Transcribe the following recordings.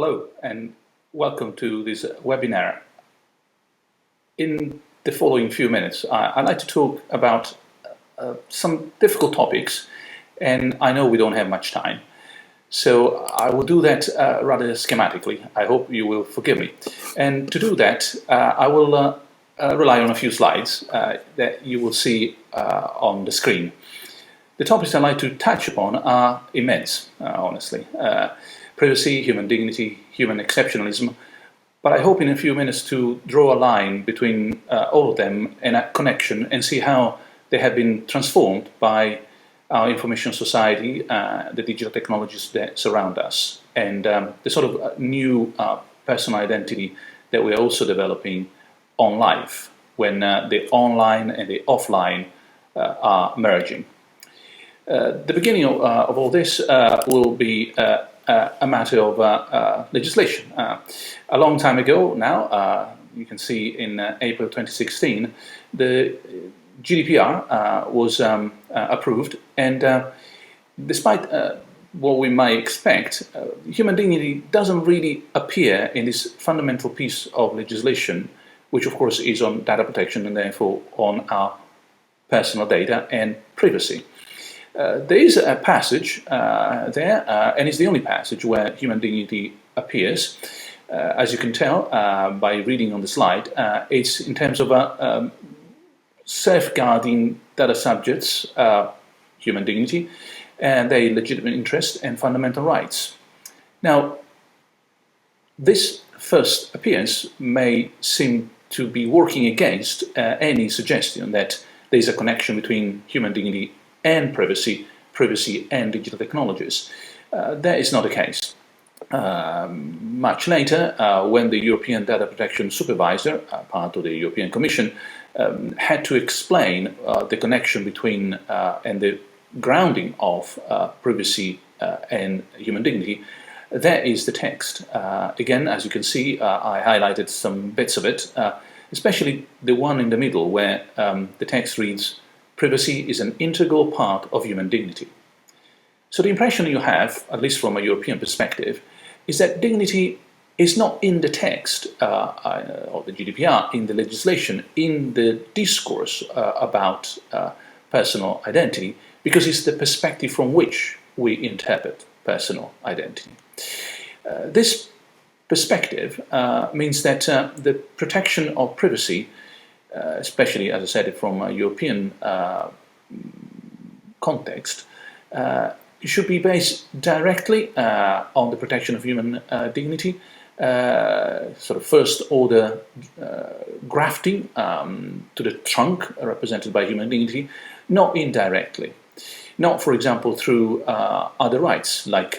Hello and welcome to this webinar. In the following few minutes, I'd like to talk about some difficult topics, and I know we don't have much time. So I will do that rather schematically. I hope you will forgive me. And to do that, I will rely on a few slides that you will see on the screen. The topics I'd like to touch upon are immense, honestly. Privacy, human dignity, human exceptionalism. But I hope in a few minutes to draw a line between all of them and a connection and see how they have been transformed by our information society, the digital technologies that surround us, and the sort of new personal identity that we're also developing on life when the online and the offline are merging. The beginning of all this will be a matter of legislation. A long time ago now, you can see in April 2016, the GDPR was approved, and despite what we might expect, human dignity doesn't really appear in this fundamental piece of legislation, which of course is on data protection and therefore on our personal data and privacy. There is a passage there, and it's the only passage where human dignity appears. As you can tell by reading on the slide, it's in terms of safeguarding data subjects' human dignity and their legitimate interest and fundamental rights. Now, this first appearance may seem to be working against any suggestion that there is a connection between human dignity and privacy and digital technologies. That is not the case. Much later, when the European Data Protection Supervisor, part of the European Commission, had to explain the connection between and the grounding of privacy and human dignity, that is the text. Again, as you can see, I highlighted some bits of it, especially the one in the middle where the text reads, "Privacy is an integral part of human dignity." So the impression you have, at least from a European perspective, is that dignity is not in the text of the GDPR, in the legislation, in the discourse about personal identity, because it's the perspective from which we interpret personal identity. This perspective means that the protection of privacy, especially, as I said, from a European context, should be based directly on the protection of human dignity, sort of first-order grafting to the trunk represented by human dignity, not indirectly. Not, for example, through other rights like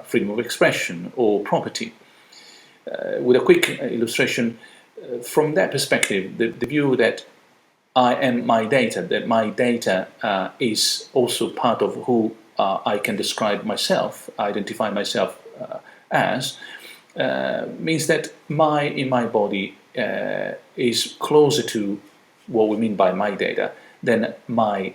freedom of expression or property. With a quick illustration, from that perspective, the view that I am my data, that my data is also part of who I can describe myself, identify myself as, means that in my body is closer to what we mean by my data than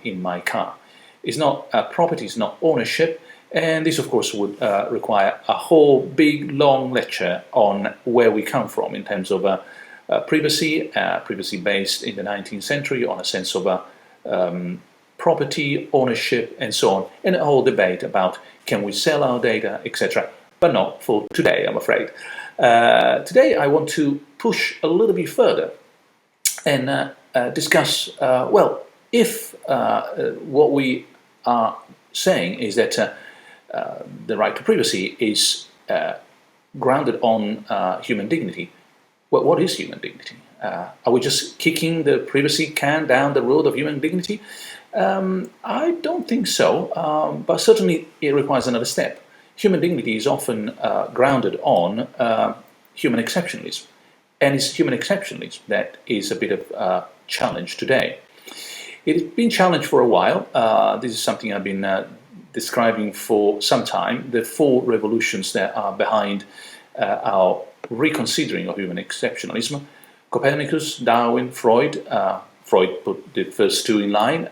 in my car. It's not property, it's not ownership, and this of course would require a whole big long lecture on where we come from in terms of privacy based in the 19th century on a sense of property, ownership, and so on, and a whole debate about can we sell our data, etc. But not for today, I'm afraid. Today I want to push a little bit further and discuss, well, if what we are saying is that the right to privacy is grounded on human dignity, well, what is human dignity? Are we just kicking the privacy can down the road of human dignity? I don't think so, but certainly it requires another step. Human dignity is often grounded on human exceptionalism, and it's human exceptionalism that is a bit of a challenge today. It's been challenged for a while. This is something I've been describing for some time, the four revolutions that are behind our reconsidering of human exceptionalism. Copernicus, Darwin, Freud put the first two in line,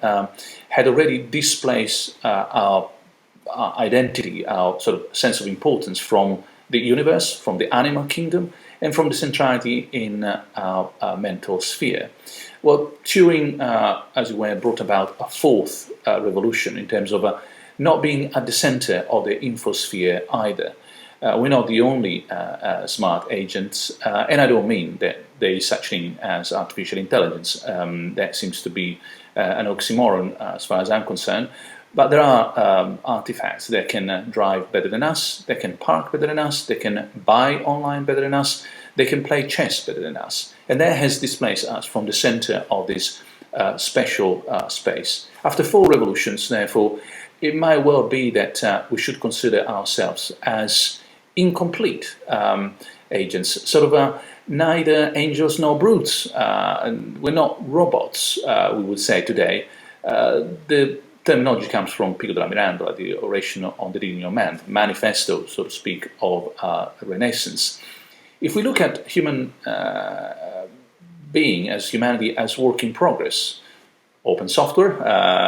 had already displaced our identity, our sort of sense of importance from the universe, from the animal kingdom, and from the centrality in our mental sphere. Well, Turing, as it were, brought about a fourth revolution in terms of not being at the center of the infosphere either. We're not the only smart agents, and I don't mean that there is such thing as artificial intelligence. That seems to be an oxymoron as far as I'm concerned. But there are artifacts that can drive better than us, they can park better than us, they can buy online better than us, they can play chess better than us. And that has displaced us from the center of this special space. After four revolutions, therefore, it might well be that we should consider ourselves as incomplete agents, sort of neither angels nor brutes. And we're not robots, we would say today. The terminology comes from Pico della Mirandola, the Oration on the Dignity of Man, manifesto, so to speak, of Renaissance. If we look at human being as humanity as work in progress, open software,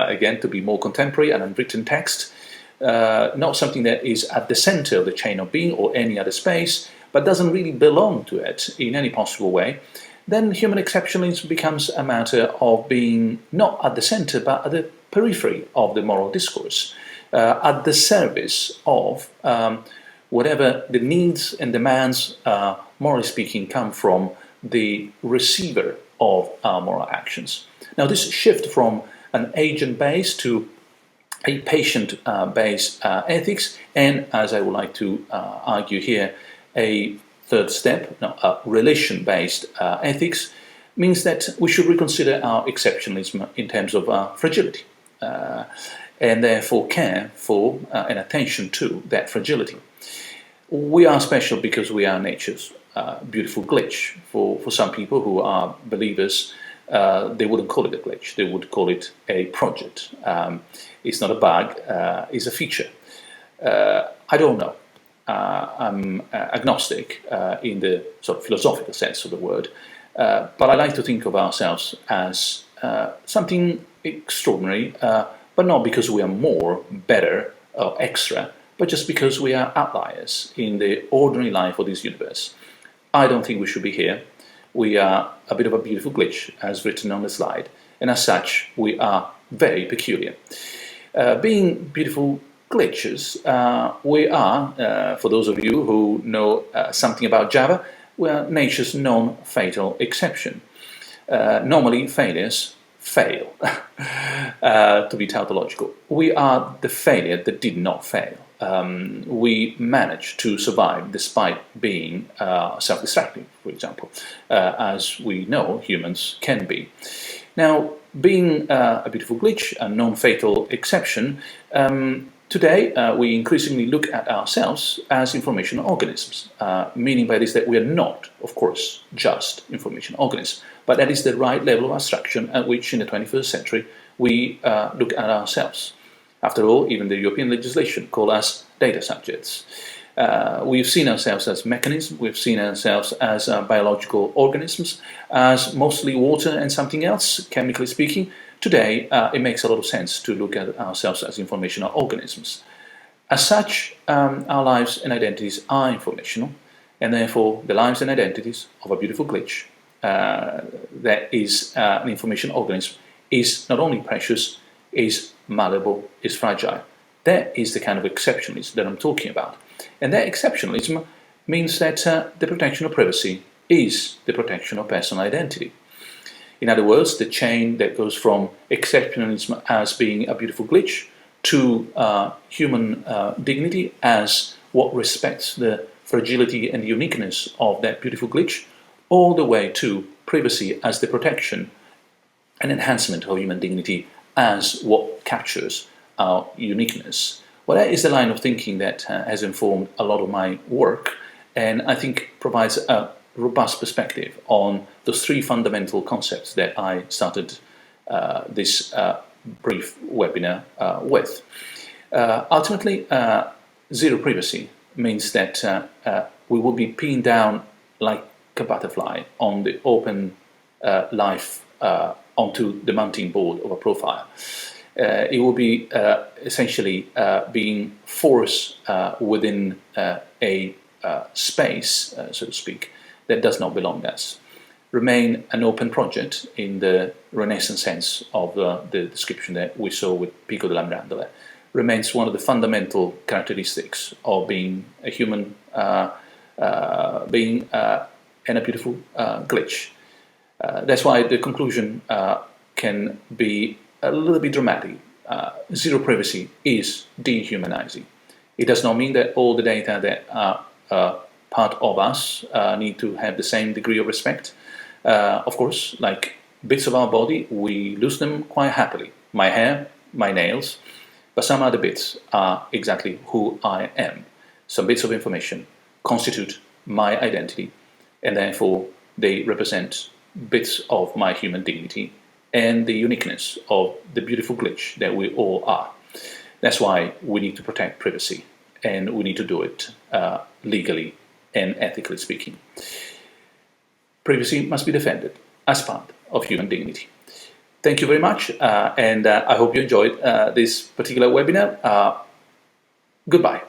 again, to be more contemporary, an unwritten text, not something that is at the center of the chain of being or any other space, but doesn't really belong to it in any possible way, then human exceptionalism becomes a matter of being not at the center, but at the periphery of the moral discourse, at the service of whatever the needs and demands, morally speaking, come from the receiver of our moral actions. Now, this shift from an agent-based to a patient-based ethics, and as I would like to argue here, a third step, a relation-based ethics, means that we should reconsider our exceptionalism in terms of fragility, and therefore care for and attention to that fragility. We are special because we are nature's beautiful glitch. For some people who are believers, they wouldn't call it a glitch, they would call it a project. It's not a bug, it's a feature. I don't know. I'm agnostic in the sort of philosophical sense of the word, but I like to think of ourselves as something extraordinary, but not because we are more, better, or extra, but just because we are outliers in the ordinary life of this universe. I don't think we should be here. We are a bit of a beautiful glitch, as written on the slide, and as such, we are very peculiar. Being beautiful glitches, we are, for those of you who know something about Java, we are nature's non-fatal exception. Normally, failures fail, to be tautological. We are the failure that did not fail. We manage to survive despite being self-destructive, for example, as we know humans can be. Now, being a beautiful glitch, a non-fatal exception, today we increasingly look at ourselves as information organisms, meaning by this that we are not, of course, just information organisms, but that is the right level of abstraction at which in the 21st century we look at ourselves. After all, even the European legislation call us data subjects. We've seen ourselves as mechanisms, we've seen ourselves as biological organisms, as mostly water and something else, chemically speaking. Today, it makes a lot of sense to look at ourselves as informational organisms. As such, our lives and identities are informational, and therefore the lives and identities of a beautiful glitch that is an information organism is not only precious, is malleable, is fragile. That is the kind of exceptionalism that I'm talking about. And that exceptionalism means that the protection of privacy is the protection of personal identity. In other words, the chain that goes from exceptionalism as being a beautiful glitch to human dignity as what respects the fragility and uniqueness of that beautiful glitch, all the way to privacy as the protection and enhancement of human dignity as what captures our uniqueness. Well, that is the line of thinking that has informed a lot of my work, and I think provides a robust perspective on those three fundamental concepts that I started this brief webinar with. Ultimately, zero privacy means that we will be pinned down like a butterfly on the open life onto the mounting board of a profile. It will be essentially being forced within a space, so to speak, that does not belong to us. Remain an open project in the Renaissance sense of the description that we saw with Pico della Mirandola. Remains one of the fundamental characteristics of being a human being and a beautiful glitch. That's why the conclusion can be a little bit dramatic. Zero privacy is dehumanizing. It does not mean that all the data that are part of us need to have the same degree of respect. Of course, like bits of our body, we lose them quite happily. My hair, my nails, but some other bits are exactly who I am. Some bits of information constitute my identity, and therefore they represent bits of my human dignity and the uniqueness of the beautiful glitch that we all are. That's why we need to protect privacy, and we need to do it legally and ethically speaking. Privacy must be defended as part of human dignity. Thank you very much, and I hope you enjoyed this particular webinar. Goodbye.